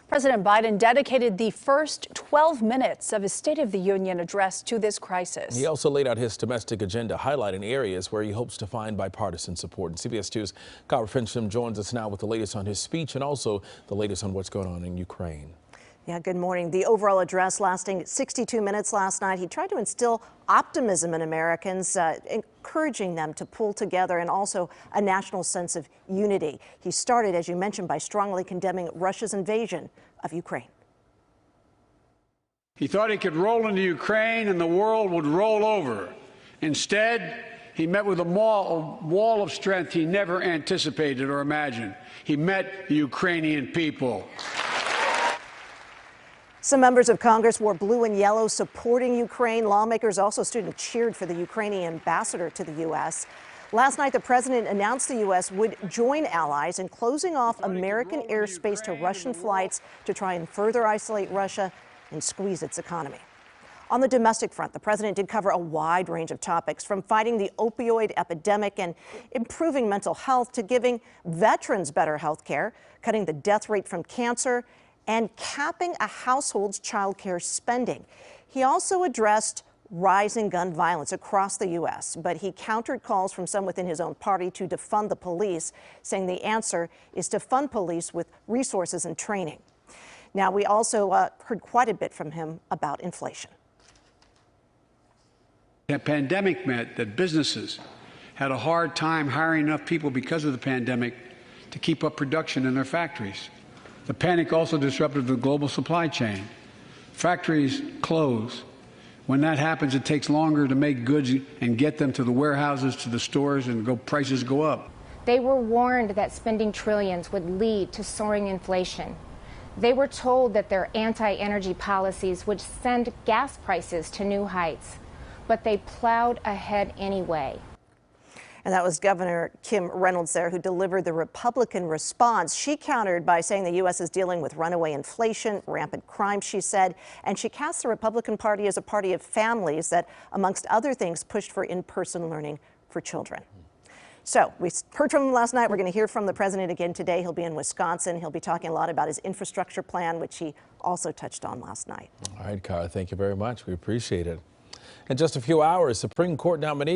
President Biden dedicated the first 12 minutes of his State of the Union address to this crisis. He also laid out his domestic agenda, highlighting areas where he hopes to find bipartisan support. And CBS 2's Kyle Fincham joins us now with the latest on his speech and also the latest on what's going on in Ukraine. Yeah, good morning. The overall address lasting 62 minutes last night. He tried to instill optimism in Americans, encouraging them to pull together and also a national sense of unity. He started, as you mentioned, by strongly condemning Russia's invasion of Ukraine. He thought he could roll into Ukraine and the world would roll over. Instead, he met with a wall of strength he never anticipated or imagined. He met the Ukrainian people. Some members of Congress wore blue and yellow supporting Ukraine. Lawmakers also stood and cheered for the Ukrainian ambassador to the U.S. Last night, the president announced the U.S. would join allies in closing off American airspace to Russian flights to try and further isolate Russia and squeeze its economy. On the domestic front, the president did cover a wide range of topics, from fighting the opioid epidemic and improving mental health to giving veterans better health care, cutting the death rate from cancer, and capping a household's child care spending. He also addressed rising gun violence across the U.S., but he countered calls from some within his own party to defund the police, saying the answer is to fund police with resources and training. Now, we also heard quite a bit from him about inflation. The pandemic meant that businesses had a hard time hiring enough people because of the pandemic to keep up production in their factories. The panic also disrupted the global supply chain. Factories close. When that happens, it takes longer to make goods and get them to the warehouses, to the stores, and prices go up. They were warned that spending trillions would lead to soaring inflation. They were told that their anti-energy policies would send gas prices to new heights, but they plowed ahead anyway. And that was Governor Kim Reynolds there, who delivered the Republican response. She countered by saying the U.S. is dealing with runaway inflation, rampant crime, she said, and she cast the Republican Party as a party of families that, amongst other things, pushed for in-person learning for children. So we heard from him last night. We're going to hear from the president again today. He'll be in Wisconsin. He'll be talking a lot about his infrastructure plan, which he also touched on last night. All right, Kara, thank you very much. We appreciate it. In just a few hours, Supreme Court nominee